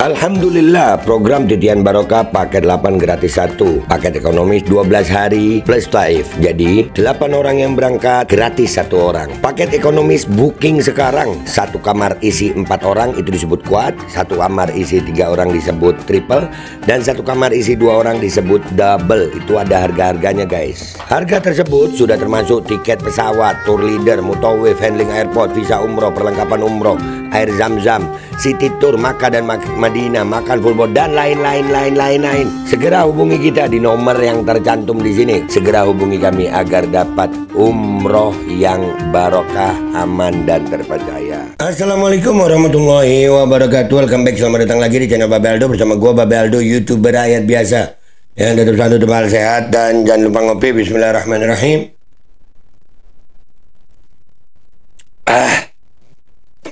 Alhamdulillah, program Titian Barokah paket 8 gratis 1, paket ekonomis 12 hari plus taif. Jadi 8 orang yang berangkat gratis 1 orang. Paket ekonomis booking sekarang, 1 kamar isi 4 orang itu disebut quad, 1 kamar isi 3 orang disebut triple, dan 1 kamar isi 2 orang disebut double. Itu ada harga-harganya guys. Harga tersebut sudah termasuk tiket pesawat, tour leader, mutawif, handling airport, visa umroh, perlengkapan umroh, air zam-zam, city tour, Makkah dan Madinah, makan full board, dan lain-lain. Segera hubungi kita di nomor yang tercantum di sini. Segera hubungi kami agar dapat umroh yang barokah, aman dan terpercaya. Assalamualaikum warahmatullahi wabarakatuh. Welcome back, selamat datang lagi di channel Babe Aldo bersama gua Babe Aldo, YouTuber rakyat biasa yang tetap selalu tebal sehat dan jangan lupa ngopi. Bismillahirrahmanirrahim.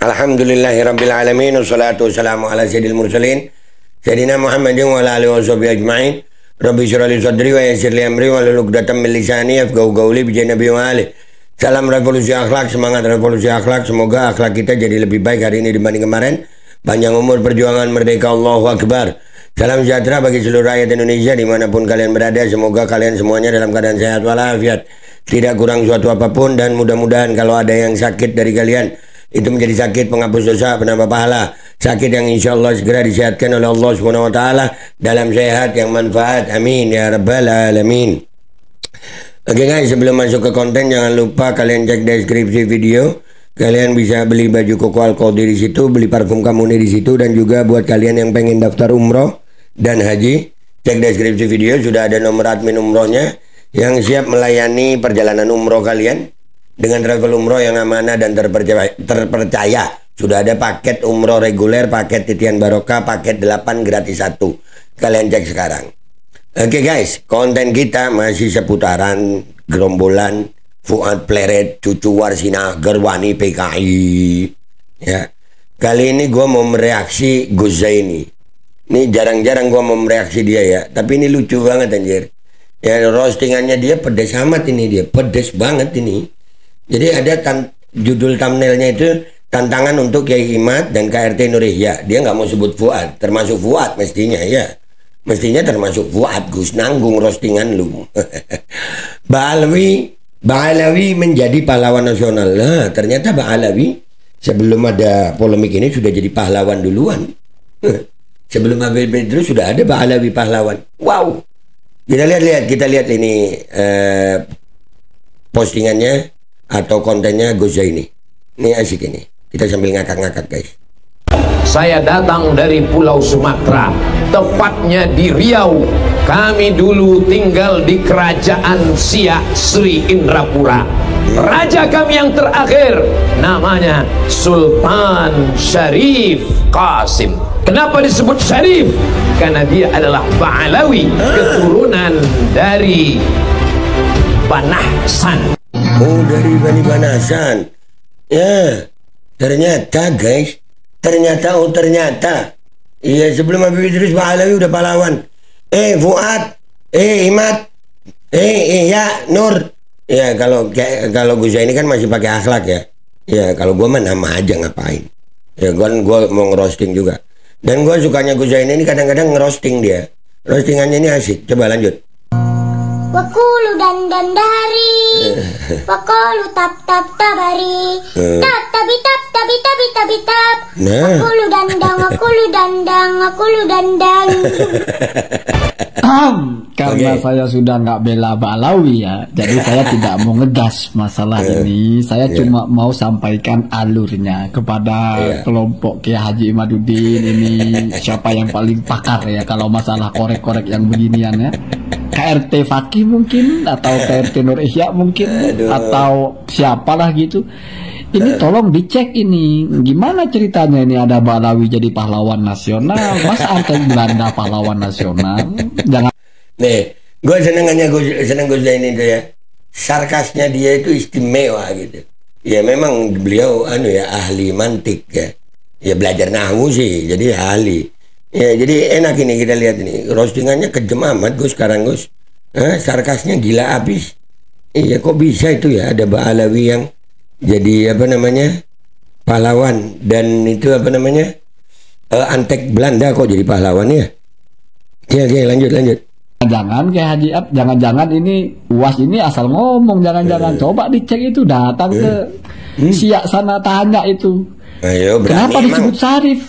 Alhamdulillahirabbil alamin, wassalatu wassalamu ala sayyidil mursalin sayyidina Muhammadin wa ala alihi washabihi ajmain. Rabbi shrah li sadri wa yassir li amri wa hlul 'uqdatam min lisani yafqahu qawli bi nabi wa ali. Salam revolusi akhlak, semangat revolusi akhlak. Semoga akhlak kita jadi lebih baik hari ini dibanding kemarin. Panjang umur, perjuangan, merdeka, Allahu Akbar. Salam sejahtera bagi seluruh rakyat Indonesia dimanapun kalian berada. Semoga kalian semuanya dalam keadaan sehat walafiat, tidak kurang suatu apapun, dan mudah-mudahan kalau ada yang sakit dari kalian itu menjadi sakit penghapus dosa, penambah pahala, sakit yang insya Allah segera disehatkan oleh Allah Subhanahu Wa Taala dalam sehat yang manfaat, amin ya rabbal alamin. Oke guys, sebelum masuk ke konten jangan lupa kalian cek deskripsi video. Kalian bisa beli baju koko Al-Qadi di situ, beli parfum Kamuni di situ, dan juga buat kalian yang pengen daftar umroh dan haji, cek deskripsi video, sudah ada nomor admin umrohnya yang siap melayani perjalanan umroh kalian dengan travel umroh yang amanah dan terpercaya. Sudah ada paket umroh reguler, paket Titian Barokah, paket 8 gratis 1. Kalian cek sekarang. Oke guys, konten kita masih seputaran gerombolan Fuad Pleret, Cucu Warsinah, Gerwani PKI. Ya. Kali ini gue mau mereaksi Gus Zaini. Ini jarang-jarang gue mau mereaksi dia ya, tapi ini lucu banget anjir. Ya, roastingannya dia pedes amat ini, dia pedes banget ini. Jadi ada judul thumbnailnya itu tantangan untuk Kiai Imad dan KRT Nur Ihya. Dia nggak mau sebut Fuad, termasuk Fuad mestinya ya. Mestinya termasuk Fuad, Gus nanggung roastingan lu. Ba'alawi menjadi pahlawan nasional. Nah, ternyata Ba'alawi sebelum ada polemik ini sudah jadi pahlawan duluan. Sebelum Habib Idrus sudah ada Ba'alawi pahlawan. Wow. Kita lihat ini postingannya atau kontennya Gus Zaini. Ini asik ini. Kita sambil ngakak-ngakak guys. Saya datang dari Pulau Sumatera, tepatnya di Riau. Kami dulu tinggal di kerajaan Siak Sri Indrapura. Raja kami yang terakhir namanya Sultan Syarif Qasim. Kenapa disebut Syarif? Karena dia adalah Ba'alawi, keturunan dari Banahsan. Oh, dari Bani Banasan. Ya, ternyata guys, ternyata. Iya, sebelum Habib Idrus Ba'alawi udah pahlawan. Fuad, Imad, ya Nur. Ya, kalau Gus ini kan masih pakai akhlak ya. Ya, kalau gua mah nama aja ngapain. Ya, gua mau ngerosting juga. Dan gua sukanya Gus ini kadang-kadang ngerosting dia. Roastingannya ini asik. Coba lanjut. Wakulu dan dari Wakulu tap tabari tap tabi tap. Wakulu dandang Karena saya sudah nggak bela Ba'alawi ya, jadi saya tidak mau ngegas masalah ini. Saya cuma mau sampaikan alurnya kepada kelompok Kiai Haji Imaduddin ini. Siapa yang paling pakar ya kalau masalah korek-korek yang beginian ya? KRT Fakih mungkin, atau KRT Nur Ihya mungkin, atau siapalah gitu. Ini tolong dicek ini, gimana ceritanya ini ada Ba'alawi jadi pahlawan nasional, Mas Arten Belanda pahlawan nasional. Jangan. Nih, gue seneng Gus Zaini itu ya. Sarkasnya dia itu istimewa gitu. Ya memang beliau ahli mantik ya. Ya belajar nahwu sih, jadi ahli. Ya, jadi enak ini kita lihat ini. Roastingannya kejem amat Gus sekarang Gus. Sarkasnya gila abis. Iya, kok bisa itu ya ada Ba'alawi yang jadi pahlawan, dan itu Antek Belanda kok jadi pahlawan ya? Oke, lanjut. Jangan kayak Haji Ab, jangan-jangan ini UAS ini asal ngomong, jangan-jangan coba dicek itu, datang ke Siak sana tanya itu. Ayo, kenapa disebut Sarif?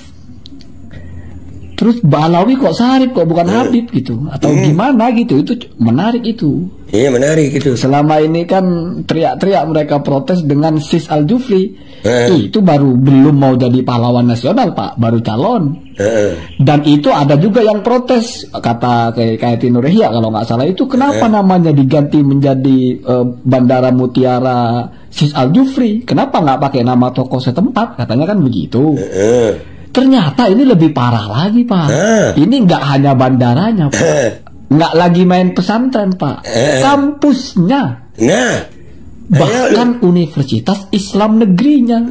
Terus Ba'alawi kok Sarif, kok bukan Habib gitu, atau gimana gitu? Itu menarik itu. Iya, menarik itu. Selama ini kan teriak-teriak mereka protes dengan Sis Al-Jufri. Itu baru belum mau jadi pahlawan nasional, Pak, baru calon. Dan itu ada juga yang protes, kata kayak Tinurehia kalau nggak salah itu, kenapa namanya diganti menjadi Bandara Mutiara Sis Al-Jufri? Kenapa nggak pakai nama tokoh setempat? Katanya kan begitu. Ternyata ini lebih parah lagi, Pak. Ini nggak hanya bandaranya, Pak. Nggak lagi main pesantren, Pak. Kampusnya. Bahkan Universitas Islam negerinya.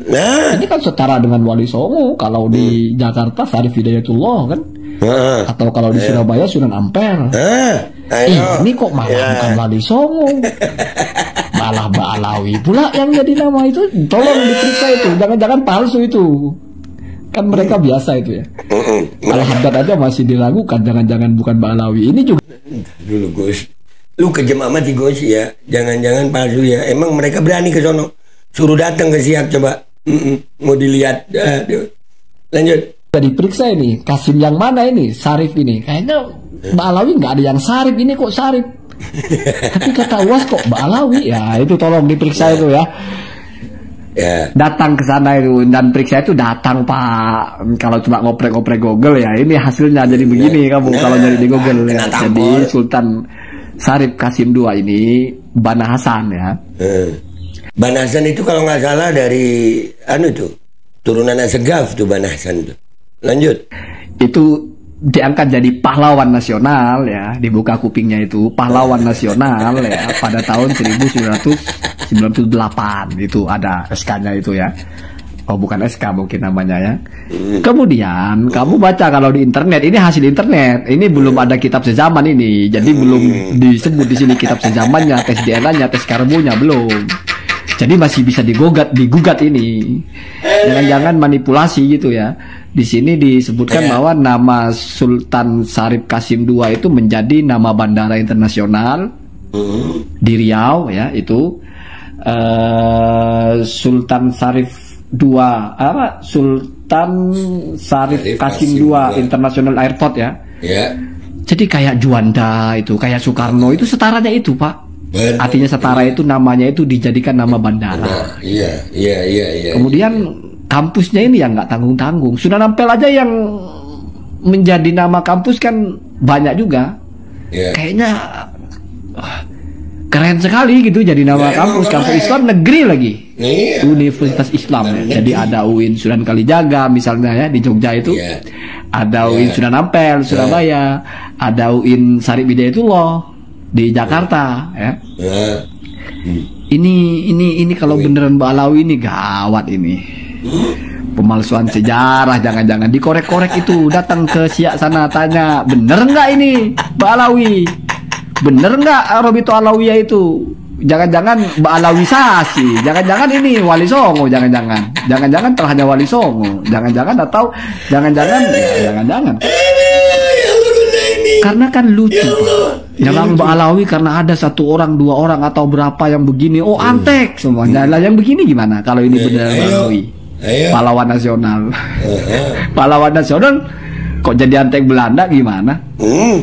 Ini kan setara dengan Wali Songo. Kalau di Jakarta Sarif Hidayatullah kan. Atau kalau di Surabaya Sunan Ampel. Ini kok malah bukan Wali Songo. Malah Ba'alawi pula yang jadi nama itu. Tolong diperiksa itu. Jangan-jangan palsu itu. Kan mereka biasa itu ya. Al-Haddad aja masih diragukan, jangan-jangan bukan Ba'alawi. Ini juga dulu Gus, lu kejam amat sih Gus ya, jangan-jangan palsu ya. Emang mereka berani ke sono, suruh datang ke Siak coba, mau dilihat. Lanjut. Diperiksa ini, Kasim yang mana ini, Sarif ini, kayaknya Ba'alawi nggak ada yang Sarif, ini kok Sarif. Tapi kata UAS kok Ba'alawi, ya itu tolong diperiksa itu ya. Datang ke sana itu dan periksa itu, datang Pak. Kalau cuma ngoprek-ngoprek Google ya, ini hasilnya jadi begini kamu kalau nyari di Google ya. Jadi Sultan Sarif Kasim II ini Bana Hasan ya. Bana Hasan itu kalau nggak salah dari itu turunan Assegaf tuh Bana Hasan tuh. Lanjut. Itu diangkat jadi pahlawan nasional ya, dibuka kupingnya itu pahlawan nasional ya pada tahun 1998 itu ada SK-nya itu ya. Oh bukan SK mungkin namanya ya. Kemudian kamu baca kalau di internet, ini hasil internet, ini belum ada kitab sezaman ini, jadi belum disebut di sini kitab sezamannya, tes DNA-nya, tes karbonya belum. Jadi masih bisa digugat ini. Jangan-jangan manipulasi gitu ya. Di sini disebutkan bahwa nama Sultan Sarif Kasim II itu menjadi nama bandara internasional di Riau ya, itu Sultan Sarif II Sultan Sarif Kasim II International Airport ya. Jadi kayak Juanda itu, kayak Soekarno itu setaranya itu, Pak. Artinya setara itu, namanya itu dijadikan nama bandara. Iya. Kemudian kampusnya ini yang nggak tanggung-tanggung. Sunan Ampel aja yang menjadi nama kampus kan banyak juga. Kayaknya keren sekali gitu jadi nama kampus. Kampus Islam negeri lagi. Universitas Islam. Jadi ada UIN Sunan Kalijaga misalnya ya di Jogja itu. Ada UIN Sunan Ampel Surabaya. Ada UIN Sarif Hidayatullah di Jakarta ya. Ini kalau beneran Ba'alawi ini gawat ini. Pemalsuan sejarah, jangan-jangan dikorek-korek itu, datang ke Siak sana tanya, bener nggak ini Ba'alawi? Bener nggak Robito Alawiyah itu? Jangan-jangan Ba'alawisasi, jangan-jangan ini Wali Songo, jangan-jangan telah hanya Wali Songo, jangan-jangan atau jangan-jangan. Karena kan lucu Pak. Nyerang Ba'alawi karena ada satu orang, dua orang atau berapa yang begini. Oh antek semuanya. Lah yang begini gimana kalau ini benar Ba'alawi? Pahlawan nasional. Pahlawan nasional kok jadi antek Belanda gimana? Oh,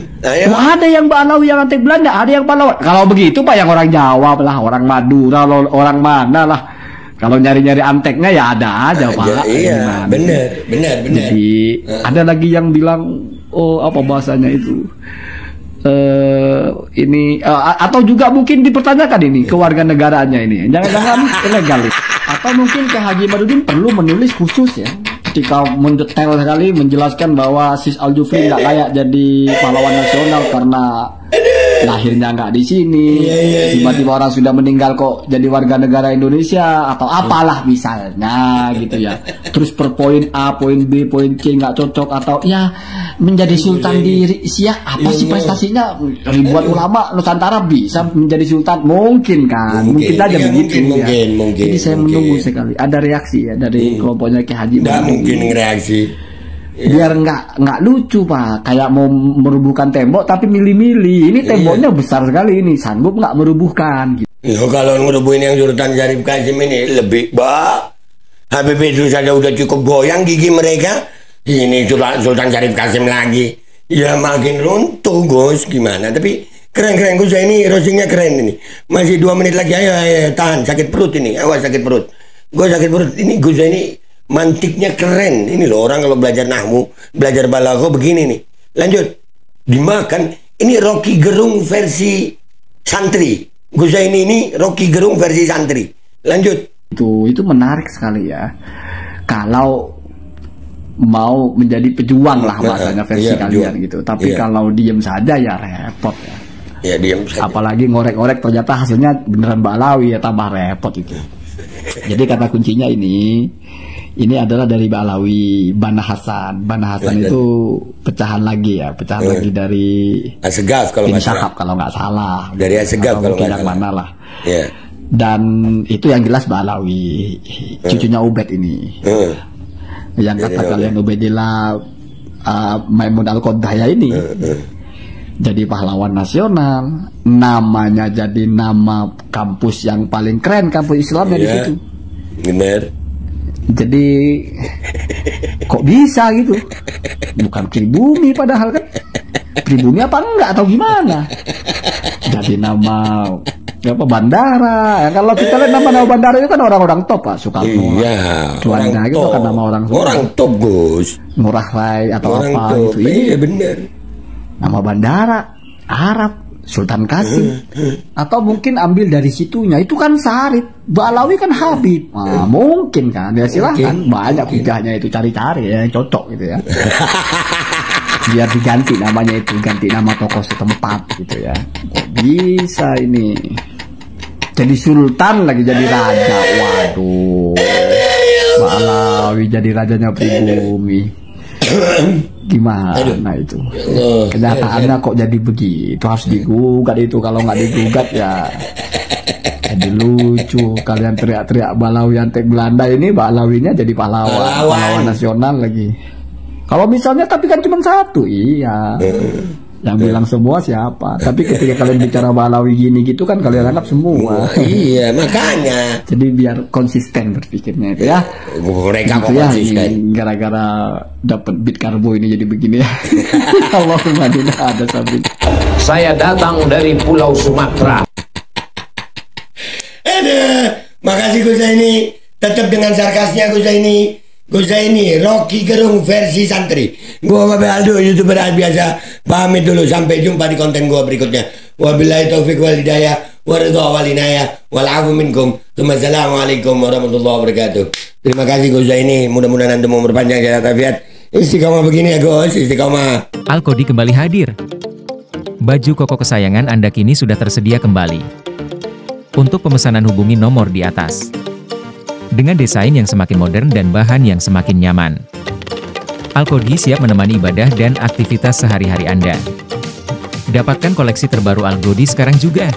ada yang Ba'alawi yang antek Belanda, ada yang pahlawan. Kalau begitu Pak, yang orang Jawa lah, orang Madura, orang mana lah. Kalau nyari-nyari anteknya ya ada aja Pak. Iya, benar. Jadi ada lagi yang bilang, oh apa bahasanya itu? Ini atau juga mungkin dipertanyakan ini kewarganegaraannya ini. Jangan-jangan ilegal. Atau mungkin ke Haji Imaduddin perlu menulis khusus ya, ketika mendetail sekali menjelaskan bahwa Sis Al-Jufri nggak layak jadi pahlawan nasional karena lahirnya nggak di sini, tiba-tiba orang sudah meninggal kok jadi warga negara Indonesia atau apalah misalnya gitu ya. Terus per poin A, poin B, poin C nggak cocok, atau ya menjadi sultan di Siak apa sih prestasinya, ribuan ulama Nusantara bisa menjadi sultan, mungkin kan, mungkin saja begitu ya. Jadi saya menunggu sekali ada reaksi ya dari kelompoknya Ki Haji. Nggak mungkin reaksi. Biar nggak lucu Pak, kayak mau merubuhkan tembok tapi milih-milih. Ini temboknya besar sekali ini, sanggup nggak merubuhkan? Gitu. Ya, kalau ngerubuhin yang Sultan Syarif Kasim ini lebih Habib itu saja udah cukup goyang gigi mereka. Ini Sultan Syarif Kasim lagi, ya makin runtuh Gus. Gimana? Tapi keren Gus ini, roastingnya keren ini. Masih 2 menit lagi, ayo tahan. Sakit perut ini, awas sakit perut. Gue sakit perut ini Gus ini. Mantiknya keren. Ini loh orang kalau belajar nahwu, belajar balaghah begini nih. Lanjut. Dimakan. Ini Rocky Gerung versi santri. Guzaini ini Rocky Gerung versi santri. Lanjut. Itu menarik sekali ya. Kalau mau menjadi pejuang lah bahasanya versi kalian gitu. Tapi kalau diem saja ya repot ya. Ya diem saja. Apalagi ngorek-ngorek ternyata hasilnya beneran Ba'alawi ya, tambah repot itu. Jadi kata kuncinya ini adalah dari Ba'alawi, Bana Hasan. Bana Hasan itu pecahan lagi ya, lagi dari Assegaf kalau nggak salah. Kalau nggak salah. Dari Assegaf kalau nggak salah. Mana lah. Yeah. Dan itu yang jelas Ba'alawi, cucunya Ubed ini. Yang kata kalian Ubedillah Maimun Al-Qodhaya ini. Jadi pahlawan nasional, namanya jadi nama kampus yang paling keren, kampus Islamnya di situ. Benar. Jadi kok bisa gitu? Bukan pribumi padahal kan? Pribumi apa enggak atau gimana? Jadi nama apa bandara. Ya, kalau kita lihat nama bandara itu kan orang-orang top Pak Soekarno. Iya. Juanda gitu kan nama orang top Gus. Ngurah Rai atau orang apa top. gitu. Iya benar. Nama bandara Arab. Sultan Qasim, atau mungkin ambil dari situnya, itu kan Sarid, Ba'alawi kan Habib, nah, mungkin kan, ya silahkan, banyak hujahnya itu, cari-cari ya, cocok gitu ya, biar diganti namanya itu, ganti nama tokoh setempat gitu ya, kok bisa ini, jadi sultan lagi jadi raja, waduh, Ba'alawi jadi rajanya pribumi. Gimana itu? Kenyataannya kok jadi begitu, harus digugat itu, kalau nggak digugat ya jadi lucu. Kalian teriak-teriak Ba'alawi antek Belanda, ini Ba'alawinya jadi pahlawan nasional lagi. Kalau misalnya tapi kan cuma satu, iya. Yang bilang semua siapa? Tapi ketika kalian bicara Ba'alawi gini gitu kan kalian anggap semua. Iya, makanya. Jadi biar konsisten berpikirnya itu ya. Mereka gitu konsisten. Gara-gara dapat bit karbo ini jadi begini ya. Allahumma tidak ada sabit. Saya datang dari Pulau Sumatera. Makasih Guzaini. Tetap dengan sarkasnya Guzaini. Guzaini, Rocky Gerung versi santri. Gua Babe Aldo, YouTuber biasa. Pamit dulu, sampai jumpa di konten gua berikutnya. Wabillahi taufiq wal hidayah, waridha wal inayah, wal afu minkum. Assalamualaikum warahmatullahi wabarakatuh. Terima kasih Guzaini, mudah-mudahan antum umur panjang sehat walafiat. Istiqomah begini ya Gus, istiqomah. Al-Qodi kembali hadir. Baju koko kesayangan Anda kini sudah tersedia kembali. Untuk pemesanan hubungi nomor di atas. Dengan desain yang semakin modern dan bahan yang semakin nyaman. Al-Qodi siap menemani ibadah dan aktivitas sehari-hari Anda. Dapatkan koleksi terbaru Al-Qodi sekarang juga.